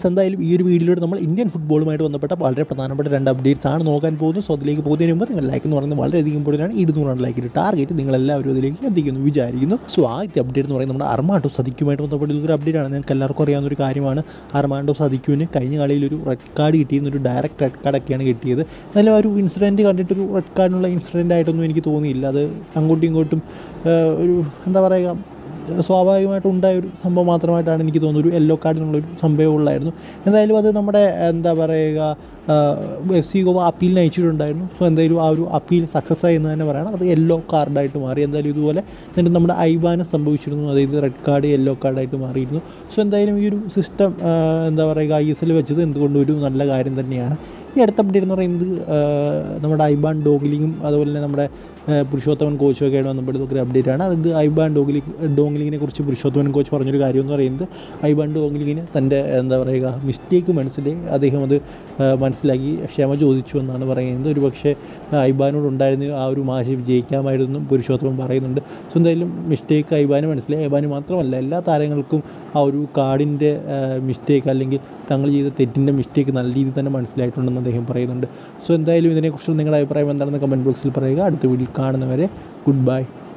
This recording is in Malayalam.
എന്തായാലും ഈ ഒരു വീഡിയോയിലൂടെ നമ്മൾ ഇന്ത്യൻ ഫുട്ബോളുമായിട്ട് ബന്ധപ്പെട്ട വളരെ പ്രധാനപ്പെട്ട 2 അപ്ഡേറ്റ്സ് ആണ് നോക്കാൻ പോകുന്നത്. സോ അതിലേക്ക് പോകുന്നതിന് മുമ്പ് നിങ്ങൾ ലൈക്ക് എന്ന് പറയുന്നത് വളരെയധികം ഇമ്പോർട്ടൻ്റ് ആണ്. 200 ലൈക്കിൻ്റെ ടാർഗറ്റ് നിങ്ങളെല്ലാവരും അതിലേക്ക് എത്തിക്കുന്നു വിചാരിക്കുന്നു. സോ ആദ്യത്തെ അപ്ഡേറ്റ് എന്ന് പറയുന്നത് നമ്മുടെ അർമാണ്ടോ സദിക്കുമായിട്ട് ബന്ധപ്പെട്ട ഒരു അപ്ഡേറ്റ് ആണ്. നിങ്ങൾക്ക് എല്ലാവർക്കും അറിയാവുന്ന ഒരു കാര്യമാണ്. അർമാണ്ടോ സദിക്കുവിന് കഴിഞ്ഞ കളിയിൽ ഒരു റെഡ് കാർഡ് കിട്ടിയിരുന്ന ഒരു ഡയറക്റ്റ് റെഡ് കാർഡൊക്കെയാണ് കിട്ടിയത്. എന്നാലും ആ ഒരു ഇൻസിഡൻറ്റ് കണ്ടിട്ടൊരു റെഡ് കാർഡിനുള്ള ഇൻസിഡൻ്റ് ആയിട്ടൊന്നും എനിക്ക് തോന്നിയില്ല. അത് അങ്ങോട്ടും ഇങ്ങോട്ടും ഒരു എന്താ പറയുക, സ്വാഭാവികമായിട്ട് ഉണ്ടായ ഒരു സംഭവം മാത്രമായിട്ടാണ് എനിക്ക് തോന്നുന്നത്. ഒരു യെല്ലോ കാർഡിനുള്ളൊരു സംഭവം ഉള്ളായിരുന്നു. എന്തായാലും അത് നമ്മുടെ എന്താ പറയുക FC ഗോവ അപ്പീലിന് അയച്ചിട്ടുണ്ടായിരുന്നു. സോ എന്തായാലും ആ ഒരു അപ്പീൽ സക്സസ് ആയി എന്ന് തന്നെ പറയണം. അത് യെല്ലോ കാർഡായിട്ട് മാറി. എന്തായാലും ഇതുപോലെ എന്നിട്ട് നമ്മുടെ ഐബാന് സംഭവിച്ചിരുന്നു. അതായത് റെഡ് കാർഡ് യെല്ലോ കാർഡായിട്ട് മാറിയിരുന്നു. സോ എന്തായാലും ഈ ഒരു സിസ്റ്റം എന്താ പറയുക ISL വെച്ചത് എന്തുകൊണ്ടും ഒരു നല്ല കാര്യം തന്നെയാണ്. ഈ അടുത്ത അപ്ഡേറ്റ് എന്ന് പറയുന്നത് നമ്മുടെ ഐബാൻ ഡോഗ്ലിങ്ങും അതുപോലെ തന്നെ നമ്മുടെ പുരുഷോത്തമൻ കോച്ചുമൊക്കെ ആയിട്ട് ബന്ധപ്പെട്ട ഒരു അപ്ഡേറ്റ് ആണ്. അത് ഐബാൻ ഡോഗ്ലിങ്ങിനെ കുറിച്ച് പുരുഷോത്തമൻ കോച്ച് പറഞ്ഞൊരു കാര്യം എന്ന് പറയുന്നത് ഐബാൻ ഡോഗ്ലിങ്ങിന് തൻ്റെ എന്താ പറയുക മിസ്റ്റേക്ക് മനസ്സിലായി. അദ്ദേഹം അത് മനസ്സിലാക്കി ക്ഷമ ചോദിച്ചു എന്നാണ് പറയുന്നത്. ഒരു പക്ഷേ ഐബാനോട് ഉണ്ടായിരുന്ന ആ ഒരു മാശ വിജയിക്കാമായിരുന്നു പുരുഷോത്തമൻ പറയുന്നുണ്ട്. സോ എന്തായാലും മിസ്റ്റേക്ക് ഐബാന് മനസ്സിലായി. ഐബാന് മാത്രമല്ല എല്ലാ താരങ്ങൾക്കും ആ ഒരു കാർഡിൻ്റെ മിസ്റ്റേക്ക് അല്ലെങ്കിൽ തങ്ങൾ ചെയ്ത തെറ്റിൻ്റെ മിസ്റ്റേക്ക് നല്ല രീതിയിൽ തന്നെ മനസ്സിലായിട്ടുണ്ടെന്ന് അദ്ദേഹം പറയുന്നുണ്ട്. സോ എന്തായാലും ഇതിനെക്കുറിച്ച് നിങ്ങളുടെ അഭിപ്രായം എന്താണെന്ന് കമൻറ്റ് ബോക്സിൽ പറയുക. അടുത്ത വീഡിയോ കാണുന്നവരെ ഗുഡ് ബൈ.